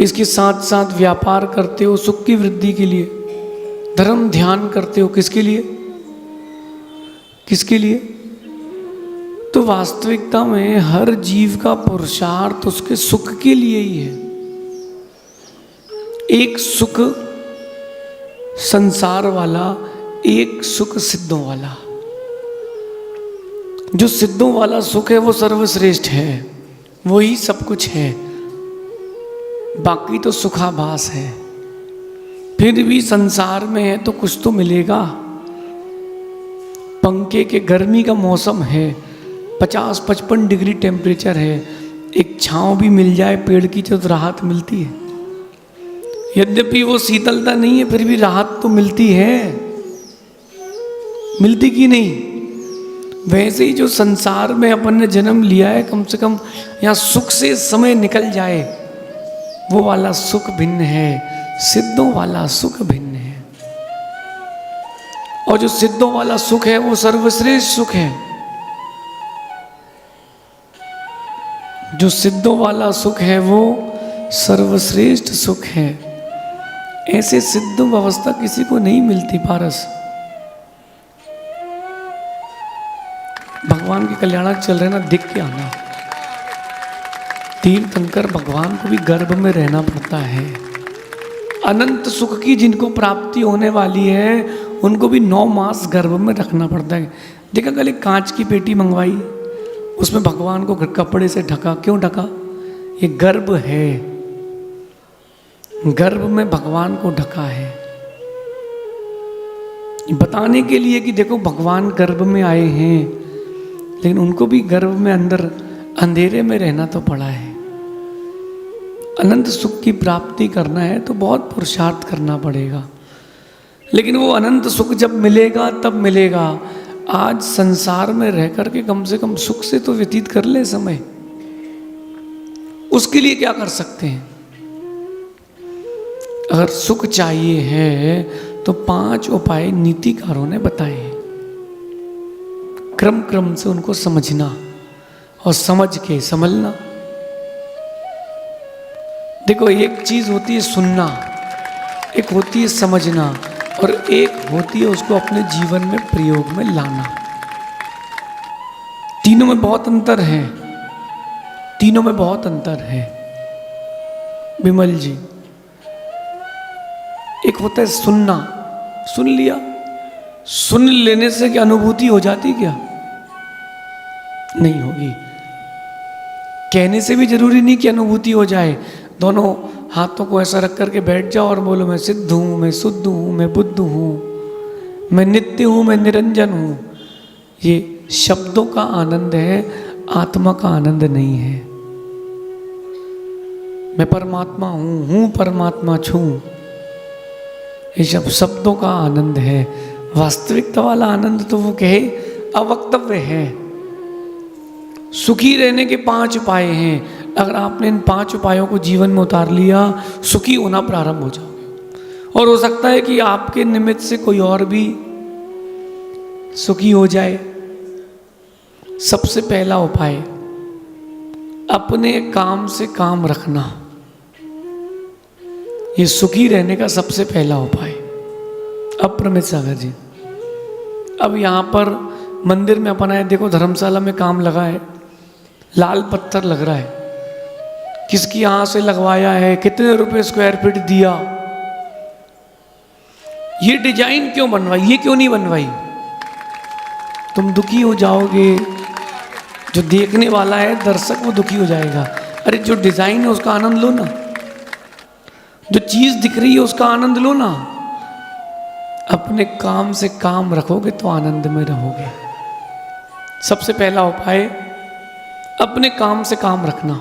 इसके साथ साथ व्यापार करते हो सुख की वृद्धि के लिए, धर्म ध्यान करते हो किसके लिए, किसके लिए? तो वास्तविकता में हर जीव का पुरुषार्थ उसके सुख के लिए ही है। एक सुख संसार वाला, एक सुख सिद्धों वाला। जो सिद्धों वाला सुख है वो सर्वश्रेष्ठ है, वही सब कुछ है, बाकी तो सुखाभास है। फिर भी संसार में है तो कुछ तो मिलेगा। पंखे के गर्मी का मौसम है, 50-55 डिग्री टेम्परेचर है, एक छांव भी मिल जाए पेड़ की तो राहत मिलती है। यद्यपि वो शीतलता नहीं है फिर भी राहत तो मिलती है, मिलती कि नहीं? वैसे ही जो संसार में अपन ने जन्म लिया है, कम से कम यहाँ सुख से समय निकल जाए, वो वाला सुख भिन्न है, सिद्धों वाला सुख भिन्न है। और जो सिद्धों वाला सुख है वो सर्वश्रेष्ठ सुख है। जो सिद्धों वाला सुख है वो सर्वश्रेष्ठ सुख है। ऐसे सिद्ध अवस्था किसी को नहीं मिलती पारस। भगवान के कल्याणक चल रहे ना, दिख के आना। तीर्थंकर भगवान को भी गर्भ में रहना पड़ता है। अनंत सुख की जिनको प्राप्ति होने वाली है उनको भी 9 मास गर्भ में रखना पड़ता है। देखा कल एक कांच की पेटी मंगवाई, उसमें भगवान को कपड़े से ढका। क्यों ढका? ये गर्भ है, गर्भ में भगवान को ढका है, बताने के लिए कि देखो भगवान गर्भ में आए हैं। लेकिन उनको भी गर्भ में अंदर अंधेरे में रहना तो पड़ा है। अनंत सुख की प्राप्ति करना है तो बहुत पुरुषार्थ करना पड़ेगा। लेकिन वो अनंत सुख जब मिलेगा तब मिलेगा। आज संसार में रह करके कम से कम सुख से तो व्यतीत कर ले समय। उसके लिए क्या कर सकते हैं? अगर सुख चाहिए है तो 5 उपाय नीतिकारों ने बताए हैं। क्रम क्रम से उनको समझना और समझ के संभलना। देखो, एक चीज होती है सुनना, एक होती है समझना, और एक होती है उसको अपने जीवन में प्रयोग में लाना। तीनों में बहुत अंतर है, तीनों में बहुत अंतर है विमल जी। एक होता है सुनना, सुन लिया, सुन लेने से क्या अनुभूति हो जाती? क्या नहीं होगी। कहने से भी जरूरी नहीं कि अनुभूति हो जाए। दोनों हाथों को ऐसा रख करके बैठ जाओ और बोलो मैं सिद्ध हूं, मैं शुद्ध हूं, मैं बुद्ध हूं, मैं नित्य हूं, मैं निरंजन हूं। ये शब्दों का आनंद है, आत्मा का आनंद नहीं है। मैं परमात्मा हूं परमात्मा छू, ये सब शब्दों का आनंद है। वास्तविकता वाला आनंद तो वो कहे अवक्तव्य है। सुखी रहने के 5 उपाय हैं। अगर आपने इन 5 उपायों को जीवन में उतार लिया, सुखी होना प्रारंभ हो जाओगे। और हो सकता है कि आपके निमित्त से कोई और भी सुखी हो जाए। सबसे पहला उपाय, अपने काम से काम रखना। ये सुखी रहने का सबसे पहला उपाय। अप्रमित सागर जी, अब यहाँ पर मंदिर में अपना है, देखो धर्मशाला में काम लगा है, लाल पत्थर लग रहा है, किसकी यहाँ से लगवाया है, कितने रुपए स्क्वायर फीट दिया, ये डिजाइन क्यों बनवाई, ये क्यों नहीं बनवाई? तुम दुखी हो जाओगे, जो देखने वाला है दर्शक वो दुखी हो जाएगा। अरे जो डिजाइन है उसका आनंद लो ना, जो चीज दिख रही है उसका आनंद लो ना। अपने काम से काम रखोगे तो आनंद में रहोगे। सबसे पहला उपाय, अपने काम से काम रखना।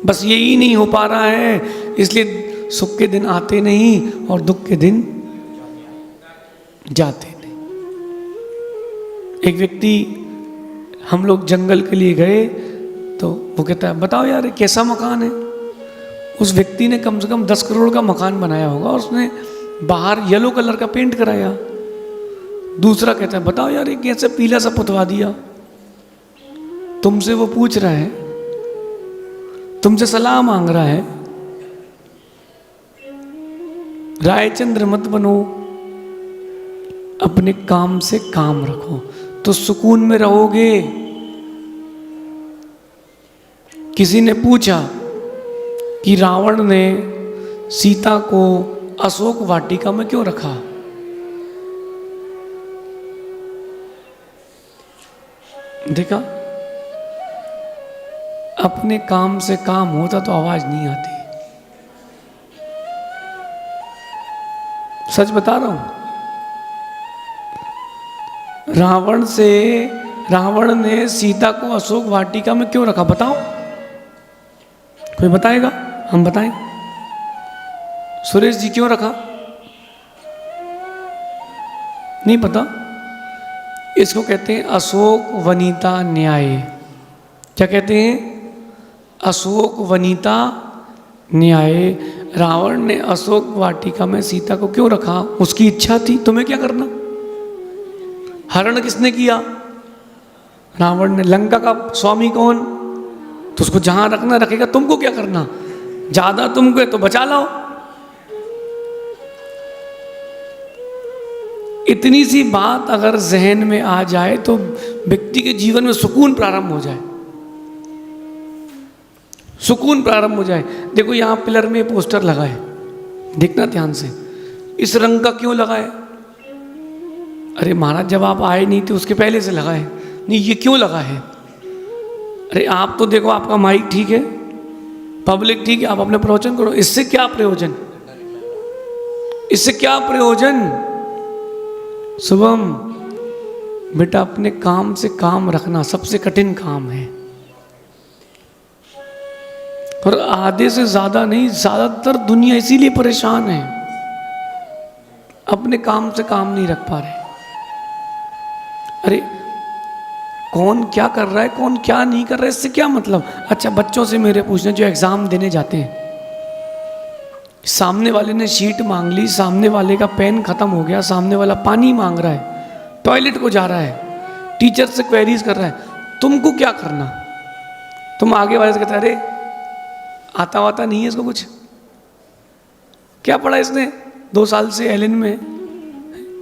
बस यही नहीं हो पा रहा है, इसलिए सुख के दिन आते नहीं और दुख के दिन जाते नहीं। एक व्यक्ति, हम लोग जंगल के लिए गए तो वो कहता है बताओ यार कैसा मकान है। उस व्यक्ति ने कम से कम 10 करोड़ का मकान बनाया होगा और उसने बाहर येलो कलर का पेंट कराया। दूसरा कहता है बताओ यार ये कैसे पीला सा पुतवा दिया। तुमसे वो पूछ रहा है, तुमसे सलाह मांग रहा है रायचंद्र मत बनो, अपने काम से काम रखो तो सुकून में रहोगे। किसी ने पूछा कि रावण ने सीता को अशोक वाटिका में क्यों रखा? देखा, अपने काम से काम होता तो आवाज नहीं आती। सच बता रहा हूं। रावण ने सीता को अशोक वाटिका में क्यों रखा? बताओ, कोई बताएगा? हम बताएं। सुरेश जी क्यों रखा? नहीं पता। इसको कहते हैं अशोक वनिता न्याय। क्या कहते हैं? अशोक वनिता न्याय। रावण ने अशोक वाटिका में सीता को क्यों रखा? उसकी इच्छा थी। तुम्हें क्या करना? हरण किसने किया? रावण ने। लंका का स्वामी कौन? तो उसको जहां रखना रखेगा। तुमको क्या करना? ज्यादा तुमको है तो बचा लाओ। इतनी सी बात अगर जहन में आ जाए तो व्यक्ति के जीवन में सुकून प्रारंभ हो जाए। सुकून प्रारंभ हो जाए। देखो यहां पिलर में पोस्टर लगा है, देखना ध्यान से। इस रंग का क्यों लगा है? अरे महाराज, जब आप आए नहीं थे उसके पहले से लगा है। नहीं, ये क्यों लगा है? अरे आप तो देखो, आपका माइक ठीक है, पब्लिक ठीक है, आप अपने प्रवचन करो। इससे क्या प्रयोजन? इससे क्या प्रयोजन? शुभम बेटा, अपने काम से काम रखना सबसे कठिन काम है। और आधे से ज्यादा नहीं, ज्यादातर दुनिया इसीलिए परेशान है, अपने काम से काम नहीं रख पा रहे। अरे कौन क्या कर रहा है, कौन क्या नहीं कर रहा है, इससे क्या मतलब? अच्छा, बच्चों से मेरे पूछना, जो एग्जाम देने जाते हैं, सामने वाले ने शीट मांग ली, सामने वाले का पेन खत्म हो गया, सामने वाला पानी मांग रहा है, टॉयलेट को जा रहा है, टीचर से क्वेरीज कर रहा है, तुमको क्या करना? तुम आगे वाले से कहते, अरे आता वाता नहीं है इसको, कुछ क्या पढ़ा इसने, 2 साल से एलन में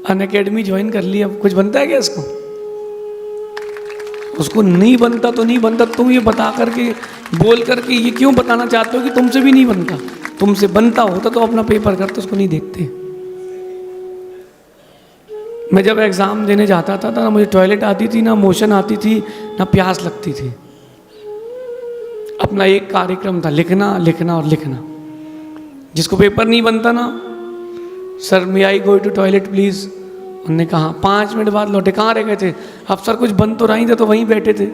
अनअकैडमी ज्वाइन कर ली, अब कुछ बनता है क्या इसको? उसको नहीं बनता तो नहीं बनता। तुम ये बता करके, बोल करके ये क्यों बताना चाहते हो कि तुमसे भी नहीं बनता? तुमसे बनता होता तो अपना पेपर करते, उसको नहीं देखते। मैं जब एग्जाम देने जाता था ना मुझे टॉयलेट आती थी, ना मोशन आती थी, ना प्यास लगती थी। अपना एक कार्यक्रम था, लिखना लिखना और लिखना। जिसको पेपर नहीं बनता ना, sir may I go to toilet please, उन्होंने कहा 5 मिनट बाद लौटे। कहाँ रह गए थे? अब सर कुछ बन तो रही थे, तो वहीं बैठे थे।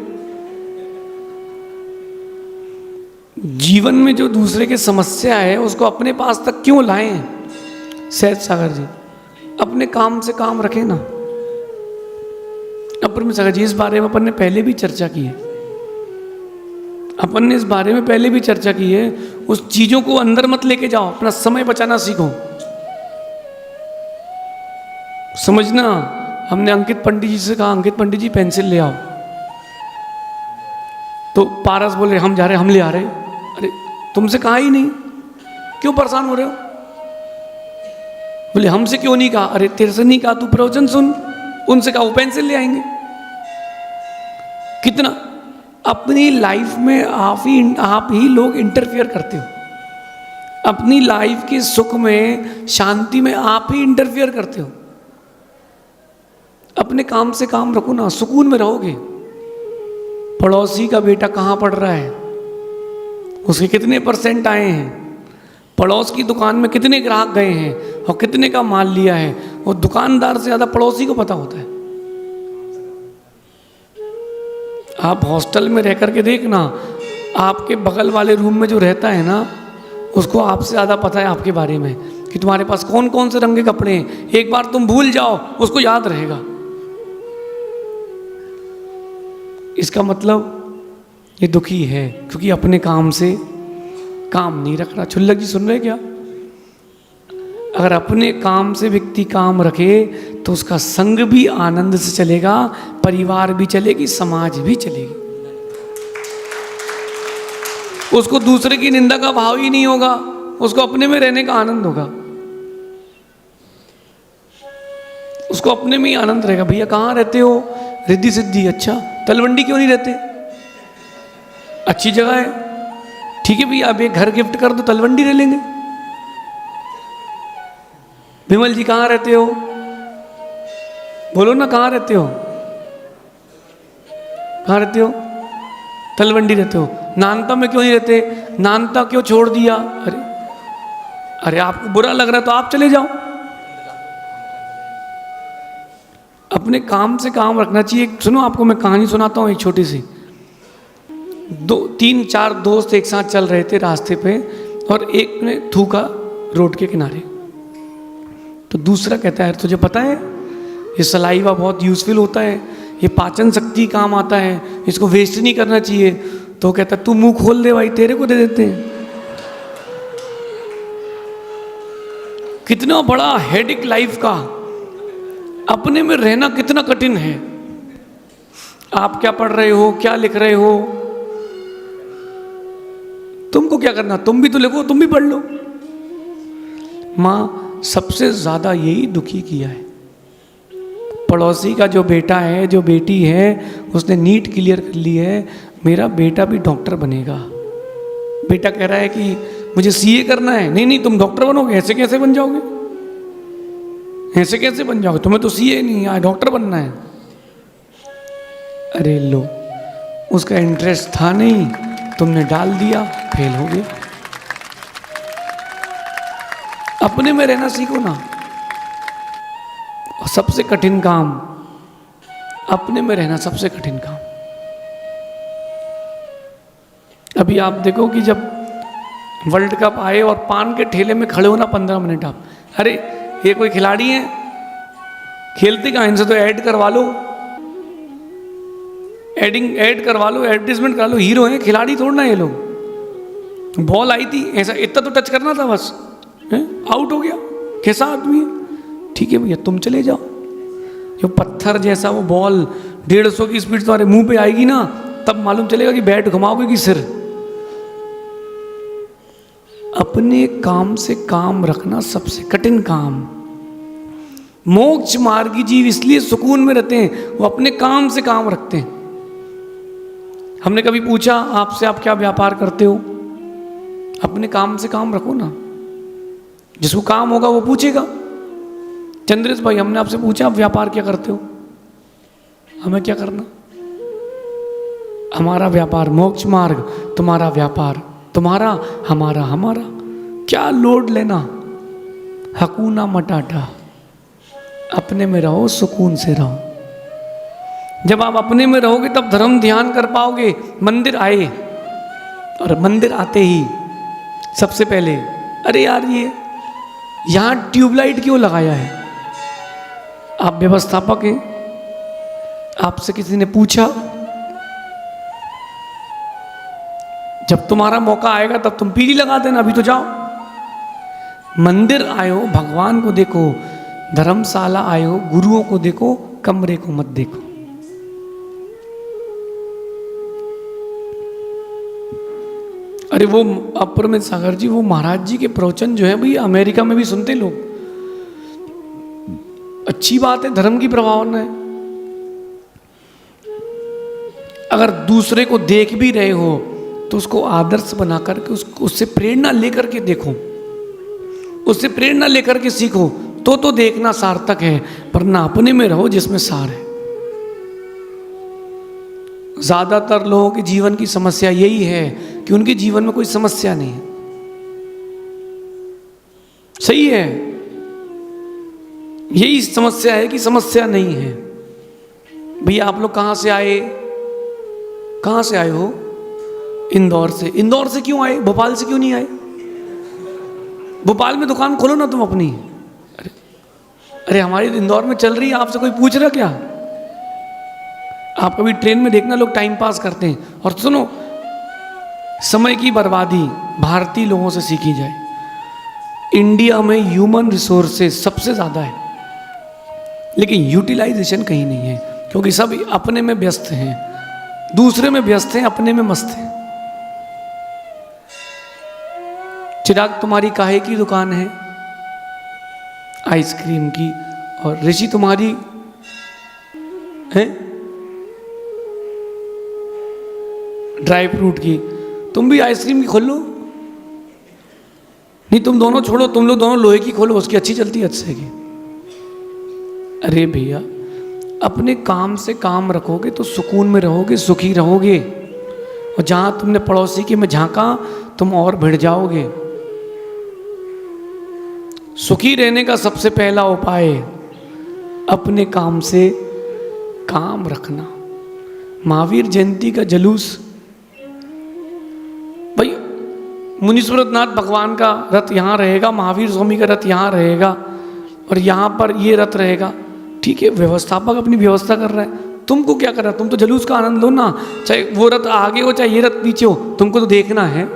जीवन में जो दूसरे की समस्या है उसको अपने पास तक क्यों लाएं? सहज सागर जी, अपने काम से काम रखें ना। अपन सागर जी, इस बारे में अपन ने पहले भी चर्चा की है। अपन ने इस बारे में पहले भी चर्चा की है। उस चीजों को अंदर मत लेके जाओ, अपना समय बचाना सीखो। समझना, हमने अंकित पंडित जी से कहा, अंकित पंडित जी पेंसिल ले आओ, तो पारस बोले हम जा रहे, हम ले आ रहे। अरे तुमसे कहा ही नहीं, क्यों परेशान हो रहे हो? बोले हमसे क्यों नहीं कहा? अरे तेरे से नहीं कहा, तू प्रवचन सुन। उनसे कहा वो पेंसिल ले आएंगे। कितना अपनी लाइफ में आप ही लोग इंटरफियर करते हो। अपनी लाइफ के सुख में, शांति में आप ही इंटरफियर करते हो। अपने काम से काम रखो ना, सुकून में रहोगे। पड़ोसी का बेटा कहाँ पढ़ रहा है, उसके कितने % आए हैं, पड़ोस की दुकान में कितने ग्राहक गए हैं और कितने का माल लिया है, वो दुकानदार से ज़्यादा पड़ोसी को पता होता है। आप हॉस्टल में रह करके देखना, आपके बगल वाले रूम में जो रहता है ना, उसको आपसे ज़्यादा पता है आपके बारे में कि तुम्हारे पास कौन कौन से रंग के कपड़े हैं। एक बार तुम भूल जाओ, उसको याद रहेगा। इसका मतलब ये दुखी है क्योंकि अपने काम से काम नहीं रख रहा। छुल्लक जी सुन रहे क्या? अगर अपने काम से व्यक्ति काम रखे तो उसका संग भी आनंद से चलेगा, परिवार भी चलेगी, समाज भी चलेगी। उसको दूसरे की निंदा का भाव ही नहीं होगा, उसको अपने में रहने का आनंद होगा। उसको अपने में ही आनंद रहेगा। भैया कहाँ रहते हो? रिद्धि सिद्धि। अच्छा, तलवंडी क्यों नहीं रहते? अच्छी जगह है। ठीक है भैया, अब एक घर गिफ्ट कर दो, तलवंडी रह लेंगे। विमल जी कहाँ रहते हो? बोलो ना, कहाँ रहते हो? कहाँ रहते हो? तलवंडी रहते हो। नानता में क्यों नहीं रहते? नानता क्यों छोड़ दिया? अरे अरे, आपको बुरा लग रहा है तो आप चले जाओ। अपने काम से काम रखना चाहिए। सुनो, आपको मैं कहानी सुनाता हूँ एक छोटी सी। 3-4 दोस्त एक साथ चल रहे थे रास्ते पे, और एक ने थूका रोड के किनारे। तो दूसरा कहता है, तुझे पता है ये सलाइवा बहुत यूजफुल होता है, ये पाचन शक्ति काम आता है, इसको वेस्ट नहीं करना चाहिए। तो कहता तू मुंह खोल दे भाई, तेरे को दे देते हैं। कितना बड़ा हेडेक लाइफ का, अपने में रहना कितना कठिन है। आप क्या पढ़ रहे हो, क्या लिख रहे हो? तुमको क्या करना, तुम भी तो लिखो, तुम भी पढ़ लो। माँ सबसे ज्यादा यही दुखी किया है। पड़ोसी का जो बेटा है, जो बेटी है, उसने नीट क्लियर कर ली है, मेरा बेटा भी डॉक्टर बनेगा। बेटा कह रहा है कि मुझे सीए करना है। नहीं नहीं, तुम डॉक्टर बनोगे। ऐसे कैसे बन जाओगे? ऐसे कैसे बन जाओगे? तुम्हें तो सीए नहीं आया, डॉक्टर बनना है। अरे लो, उसका इंटरेस्ट था नहीं, तुमने डाल दिया, फेल हो गया। अपने में रहना सीखो ना। और सबसे कठिन काम, अपने में रहना सबसे कठिन काम। अभी आप देखो कि जब वर्ल्ड कप आए और पान के ठेले में खड़े हो ना 15 मिनट आप, अरे ये कोई खिलाड़ी है? खेलते कहाँ? इनसे तो ऐड करवा लो, ऐड करवा लो, एडवर्टीजमेंट करा लो। हीरो हैं, खिलाड़ी थोड़ा ना ये लोग। बॉल आई थी, ऐसा इतना तो टच करना था बस, आउट हो गया। कैसा आदमी है? ठीक है भैया, तुम चले जाओ। जो पत्थर जैसा वो बॉल 150 की स्पीड तुम्हारे मुंह पे आएगी ना, तब मालूम चलेगा कि बैट घुमाओगे कि सिर। अपने काम से काम रखना सबसे कठिन काम। मोक्ष मार्गी जीव इसलिए सुकून में रहते हैं, वो अपने काम से काम रखते हैं। हमने कभी पूछा आपसे, आप क्या व्यापार करते हो? अपने काम से काम रखो ना। जिसको काम होगा वो पूछेगा। चंद्रेश भाई, हमने आपसे पूछा आप व्यापार क्या करते हो? हमें क्या करना? हमारा व्यापार मोक्ष मार्ग, तुम्हारा व्यापार तुम्हारा, हमारा हमारा। क्या लोड लेना? हकूना मटाटा। अपने में रहो, सुकून से रहो। जब आप अपने में रहोगे तब धर्म ध्यान कर पाओगे। मंदिर आए, और मंदिर आते ही सबसे पहले, अरे यार ये यहां ट्यूबलाइट क्यों लगाया है? आप व्यवस्थापक हैं, आपसे किसी ने पूछा? जब तुम्हारा मौका आएगा तब तुम पीली लगा देना, अभी तो जाओ। मंदिर आए हो, भगवान को देखो। धर्मशाला आए हो, गुरुओं को देखो, कमरे को मत देखो। अरे वो अप्रमित सागर जी, वो महाराज जी के प्रवचन जो है भैया अमेरिका में भी सुनते लोग। अच्छी बात है, धर्म की प्रभावना है। अगर दूसरे को देख भी रहे हो तो उसको आदर्श बना करके उससे प्रेरणा लेकर के देखो, उससे प्रेरणा लेकर के सीखो, तो देखना सार्थक है। वरना अपने में रहो जिसमें सार है। ज्यादातर लोगों के जीवन की समस्या यही है कि उनके जीवन में कोई समस्या नहीं है। सही है, यही समस्या है कि समस्या नहीं है। भैया आप लोग कहां से आए? कहां से आए हो? इंदौर से। इंदौर से क्यों आए? भोपाल से क्यों नहीं आए? भोपाल में दुकान खोलो ना तुम अपनी। अरे हमारी इंदौर में चल रही है, आपसे कोई पूछ रहा क्या? आप कभी ट्रेन में देखना, लोग टाइम पास करते हैं। और सुनो, समय की बर्बादी भारतीय लोगों से सीखी जाए। इंडिया में ह्यूमन रिसोर्सेज सबसे ज्यादा है, लेकिन यूटिलाइजेशन कहीं नहीं है, क्योंकि सब अपने में व्यस्त हैं, दूसरे में व्यस्त हैं, अपने में मस्त हैं। चिराग, तुम्हारी काहे की दुकान है? आइसक्रीम की। और ऋषि तुम्हारी है ड्राई फ्रूट की, तुम भी आइसक्रीम की खोल लो। नहीं तुम दोनों छोड़ो, तुम लोग दोनों लोहे की खोलो, उसकी अच्छी चलती है अच्छे की। अरे भैया अपने काम से काम रखोगे तो सुकून में रहोगे, सुखी रहोगे। और जहां तुमने पड़ोसी के में झांका तुम और भिड़ जाओगे। सुखी रहने का सबसे पहला उपाय अपने काम से काम रखना। महावीर जयंती का जुलूस भाई मुनीश्वरनाथ भगवान का रथ यहाँ रहेगा, महावीर स्वामी का रथ यहाँ रहेगा और यहाँ पर ये रथ रहेगा। ठीक है, व्यवस्थापक अपनी व्यवस्था कर रहा है, तुमको क्या कर रहा है? तुम तो जुलूस का आनंद लो ना, चाहे वो रथ आगे हो चाहे ये रथ पीछे हो, तुमको तो देखना है।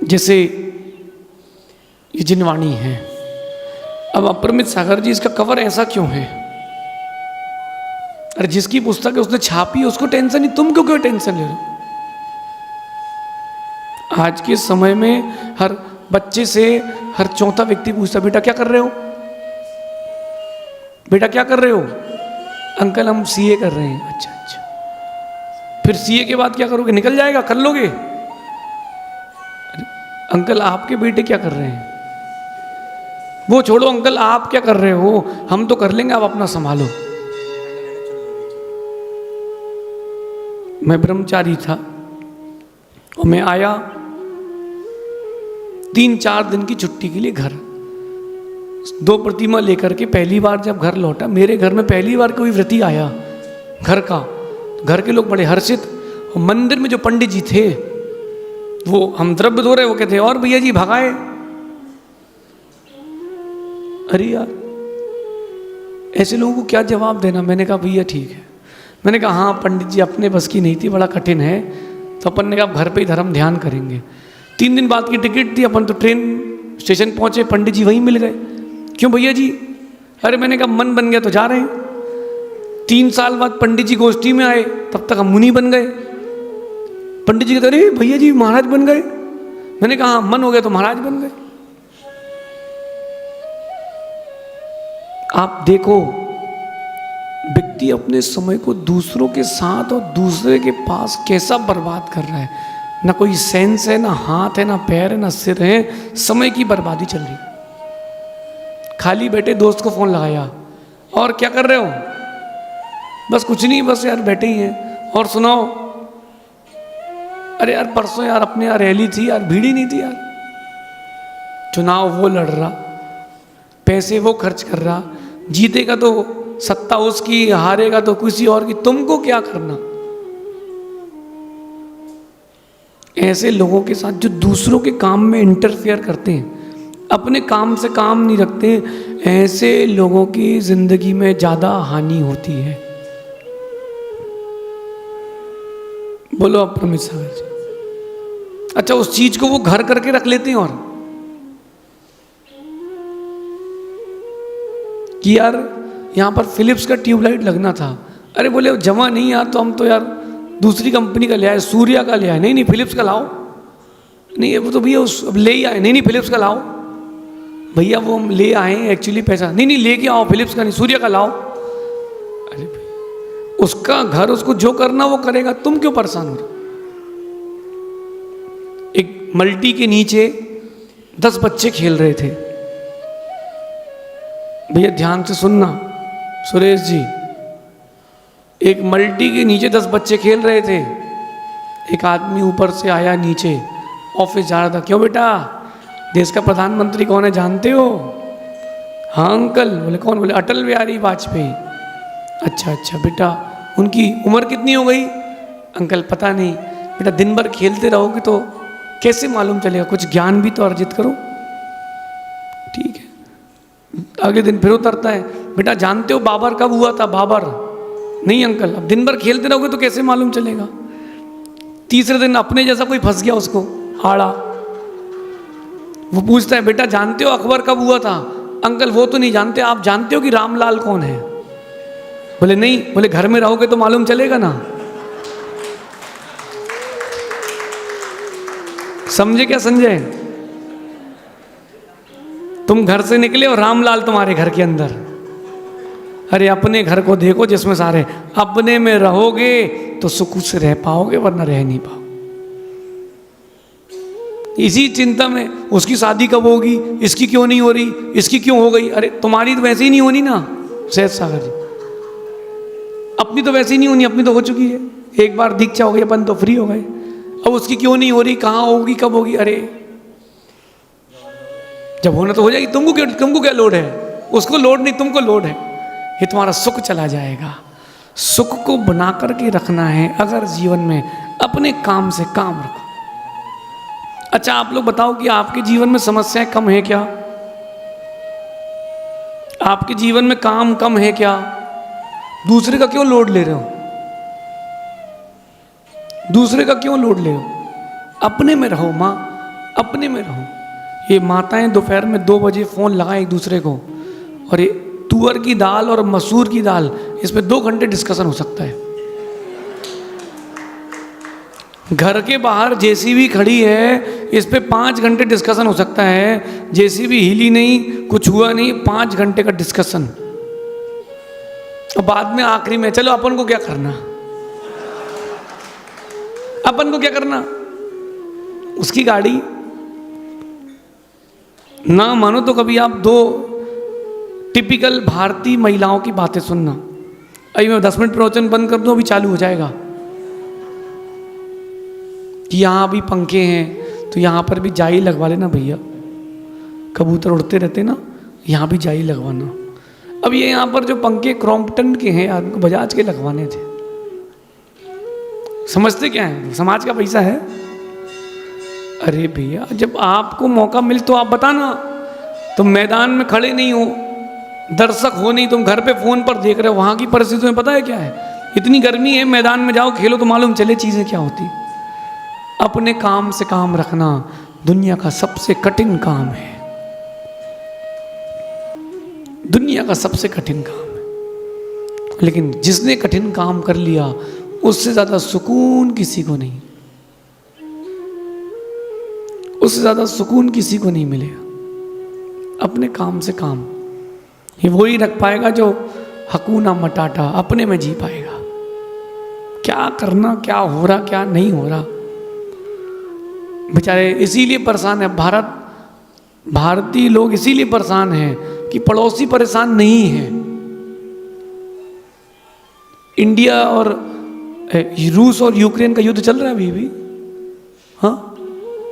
जैसे ये जिनवाणी है, अब अपरमित सागर जी इसका कवर ऐसा क्यों है? अरे जिसकी पुस्तक है उसने छापी, उसको टेंशन नहीं, तुम क्यों टेंशन ले रहे हो? आज के समय में हर बच्चे से हर चौथा व्यक्ति पूछता बेटा क्या कर रहे हो, बेटा क्या कर रहे हो? अंकल हम सीए कर रहे हैं। अच्छा अच्छा, फिर सीए के बाद क्या करोगे? निकल जाएगा, कर लोगे? अंकल आपके बेटे क्या कर रहे हैं? वो छोड़ो अंकल आप क्या कर रहे हो, हम तो कर लेंगे, आप अपना संभालो। मैं ब्रह्मचारी था और मैं आया 3-4 दिन की छुट्टी के लिए घर, 2 प्रतिमा लेकर के पहली बार जब घर लौटा, मेरे घर में पहली बार कोई व्रती आया घर का, घर के लोग बड़े हर्षित। और मंदिर में जो पंडित जी थे वो हम द्रव्य धो रहे, वो कहते और भैया जी भगाए। अरे यार ऐसे लोगों को क्या जवाब देना? मैंने कहा भैया ठीक है। मैंने कहा हाँ पंडित जी अपने बस की नहीं थी, बड़ा कठिन है, तो अपन ने कहा घर पे ही धर्म ध्यान करेंगे। 3 दिन बाद की टिकट थी, अपन तो ट्रेन स्टेशन पहुंचे, पंडित जी वहीं मिल गए। क्यों भैया जी? अरे मैंने कहा मन बन गया तो जा रहे हैं। 3 साल बाद पंडित जी गोष्ठी में आए, तब तक हम मुनि बन गए। पंडित जी कहते अरे भैया जी महाराज बन गए। मैंने कहा हाँ मन हो गया तो महाराज बन गए। आप देखो व्यक्ति अपने समय को दूसरों के साथ और दूसरे के पास कैसा बर्बाद कर रहा है। ना कोई सेंस है, ना हाथ है, ना पैर है, ना सिर है, समय की बर्बादी चल रही। खाली बैठे दोस्त को फोन लगाया, और क्या कर रहे हो? बस कुछ नहीं, बस यार बैठे ही हैं। और सुनाओ? अरे यार परसों यार अपने यहाँ रैली थी यार, भीड़ ही नहीं थी यार। चुनाव वो लड़ रहा, पैसे वो खर्च कर रहा, जीतेगा तो सत्ता उसकी, हारेगा तो किसी और की, तुमको क्या करना? ऐसे लोगों के साथ जो दूसरों के काम में इंटरफेयर करते हैं, अपने काम से काम नहीं रखते, ऐसे लोगों की जिंदगी में ज्यादा हानि होती है। बोलो अपरमित सागर जी। अच्छा उस चीज को वो घर करके रख लेते हैं, और कि यार यहाँ पर फिलिप्स का ट्यूबलाइट लगना था। अरे बोले जमा नहीं यार, तो हम तो यार दूसरी कंपनी का ले आए, सूर्या का ले आए। नहीं नहीं फिलिप्स का लाओ। नहीं वो तो भैया उस अब ले ही आए। नहीं नहीं फिलिप्स का लाओ। भैया वो हम ले आए एक्चुअली पैसा। नहीं नहीं लेके आओ, फिलिप्स का नहीं सूर्या का लाओ। अरे भैया उसका घर, उसको जो करना वो करेगा, तुम क्यों परेशान हो रहे? एक मल्टी के नीचे 10 बच्चे खेल रहे थे। भैया ध्यान से सुनना सुरेश जी, एक मल्टी के नीचे 10 बच्चे खेल रहे थे। एक आदमी ऊपर से आया नीचे, ऑफिस जा रहा था। क्यों बेटा, देश का प्रधानमंत्री कौन है जानते हो? हाँ अंकल। बोले कौन? बोले अटल बिहारी वाजपेयी। अच्छा अच्छा बेटा, उनकी उम्र कितनी हो गई? अंकल पता नहीं। बेटा दिन भर खेलते रहोगे तो कैसे मालूम चलेगा, कुछ ज्ञान भी तो अर्जित करो। ठीक है। अगले दिन फिर उतरता है, बेटा जानते हो बाबर कब हुआ था? बाबर। नहीं अंकल। अब दिन भर खेलते रहोगे तो कैसे मालूम चलेगा? तीसरे दिन अपने जैसा कोई फंस गया उसको हाड़ा, वो पूछता है बेटा जानते हो अकबर कब हुआ था? अंकल वो तो नहीं जानते। आप जानते हो कि रामलाल कौन है? बोले नहीं। बोले घर में रहोगे तो मालूम चलेगा ना। समझे क्या संजय? तुम घर से निकले और रामलाल तुम्हारे घर के अंदर। अरे अपने घर को देखो जिसमें सारे, अपने में रहोगे तो सुख से रह पाओगे, वरना रह नहीं पाओ। इसी चिंता में उसकी शादी कब होगी, इसकी क्यों नहीं हो रही, इसकी क्यों हो गई। अरे तुम्हारी तो वैसे ही नहीं होनी ना सहज सागर जी, अपनी तो वैसे ही नहीं होनी, अपनी तो हो चुकी है, एक बार दीक्षा हो गई, अपन तो फ्री हो गए। अब उसकी क्यों नहीं हो रही, कहाँ होगी, कब होगी। अरे जब होना तो हो जाएगी। तुमको क्या लोड है, उसको लोड नहीं, तुमको लोड है। ये तुम्हारा सुख चला जाएगा। सुख को बना करके रखना है अगर जीवन में, अपने काम से काम रखो। अच्छा आप लोग बताओ कि आपके जीवन में समस्याएं कम है क्या? आपके जीवन में काम कम है क्या? दूसरे का क्यों लोड ले रहे हो? दूसरे का क्यों लोड ले रहे हो? अपने में रहो माँ, अपने में रहो। ये माताएं दोपहर में 2 बजे फोन लगाएं एक दूसरे को, और ये तुअर की दाल और मसूर की दाल, इस पे 2 घंटे डिस्कशन हो सकता है। घर के बाहर जेसीबी खड़ी है, इस पे 5 घंटे डिस्कशन हो सकता है। जेसीबी हिली नहीं, कुछ हुआ नहीं, 5 घंटे का डिस्कशन। और बाद में आखिरी में चलो अपन को क्या करना, अपन को क्या करना। उसकी गाड़ी ना मानो तो कभी आप 2 टिपिकल भारतीय महिलाओं की बातें सुनना। अभी मैं 10 मिनट प्रवचन बंद कर दूं, अभी चालू हो जाएगा कि यहाँ भी पंखे हैं तो यहाँ पर भी जाई लगवा लेना भैया, कबूतर उड़ते रहते ना, यहाँ भी जाई लगवाना। अब ये यहाँ पर जो पंखे क्रॉम्पटन के हैं, आपको बजाज के लगवाने थे। समझते क्या है, समाज का पैसा है। अरे भैया जब आपको मौका मिले तो आप बताना। तुम मैदान में खड़े नहीं हो, दर्शक हो नहीं, तुम घर पे फोन पर देख रहे हो। वहाँ की परिस्थिति में पता है क्या है, इतनी गर्मी है, मैदान में जाओ खेलो तो मालूम चले चीज़ें क्या होती। अपने काम से काम रखना दुनिया का सबसे कठिन काम है, दुनिया का सबसे कठिन काम है। लेकिन जिसने कठिन काम कर लिया उससे ज्यादा सुकून किसी को नहीं, उससे ज्यादा सुकून किसी को नहीं मिलेगा। अपने काम से काम, ये वही रख पाएगा जो हकूना मटाटा अपने में जी पाएगा। क्या करना, क्या हो रहा, क्या नहीं हो रहा, बेचारे इसीलिए परेशान है। भारतीय लोग इसीलिए परेशान हैं कि पड़ोसी परेशान नहीं है। इंडिया और रूस और यूक्रेन का युद्ध चल रहा है अभी भी, हाँ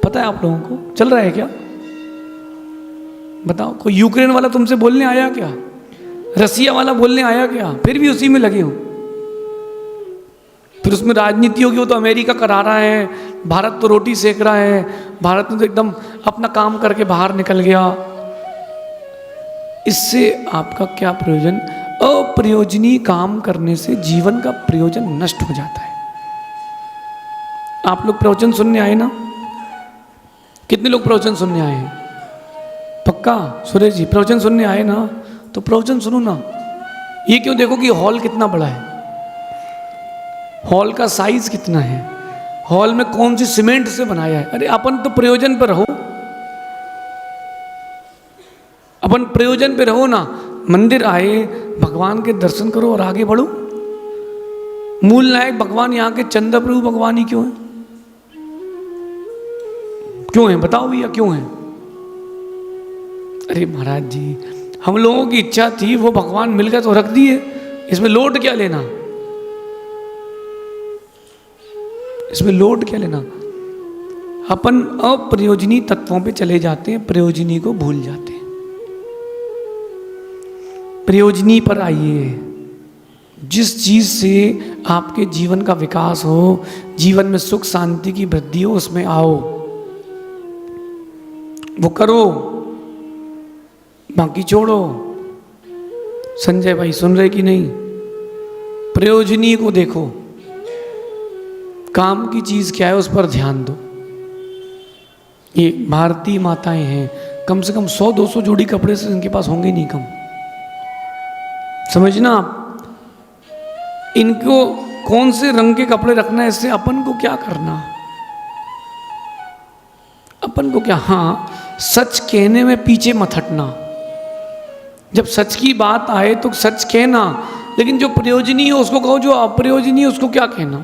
पता है आप लोगों को, चल रहा है क्या? बताओ, कोई यूक्रेन वाला तुमसे बोलने आया क्या? रसिया वाला बोलने आया क्या? फिर भी उसी में लगे हो। फिर उसमें राजनीति होगी, वो तो अमेरिका करा रहा है, भारत तो रोटी सेक रहा है, भारत ने तो एकदम अपना काम करके बाहर निकल गया। इससे आपका क्या प्रयोजन? अप्रयोजनीय काम करने से जीवन का प्रयोजन नष्ट हो जाता है। आप लोग प्रवचन सुनने आए ना? कितने लोग प्रवचन सुनने आए हैं? पक्का सुरेश जी प्रवचन सुनने आए ना? तो प्रवचन सुनो ना। ये क्यों देखो कि हॉल कितना बड़ा है, हॉल का साइज कितना है, हॉल में कौन सी सीमेंट से बनाया है। अरे अपन तो प्रयोजन पर रहो, अपन प्रयोजन पे रहो ना। मंदिर आए, भगवान के दर्शन करो और आगे बढ़ो। मूल नायक भगवान यहाँ के चंदा प्रभु भगवान ही क्यों है? क्यों है बताओ भैया, क्यों है? अरे महाराज जी, हम लोगों की इच्छा थी, वो भगवान मिल गया तो रख दिए, इसमें लोड क्या लेना, इसमें लोड क्या लेना। अपन अप्रयोजनीय तत्वों पे चले जाते हैं, प्रयोजनीय को भूल जाते हैं। प्रयोजनीय पर आइए। जिस चीज से आपके जीवन का विकास हो, जीवन में सुख शांति की वृद्धि हो, उसमें आओ, वो करो, बाकी छोड़ो। संजय भाई सुन रहे कि नहीं? प्रयोजनीय को देखो, काम की चीज क्या है उस पर ध्यान दो। ये भारतीय माताएं हैं, कम से कम 100-200 जोड़ी कपड़े से इनके पास होंगे नहीं कम। समझना आप, इनको कौन से रंग के कपड़े रखना है, इससे अपन को क्या करना, अपन को क्या। हाँ सच कहने में पीछे मत हटना। जब सच की बात आए तो सच कहना, लेकिन जो प्रयोजनीय है उसको कहो, जो अप्रयोजनीय है उसको क्या कहना।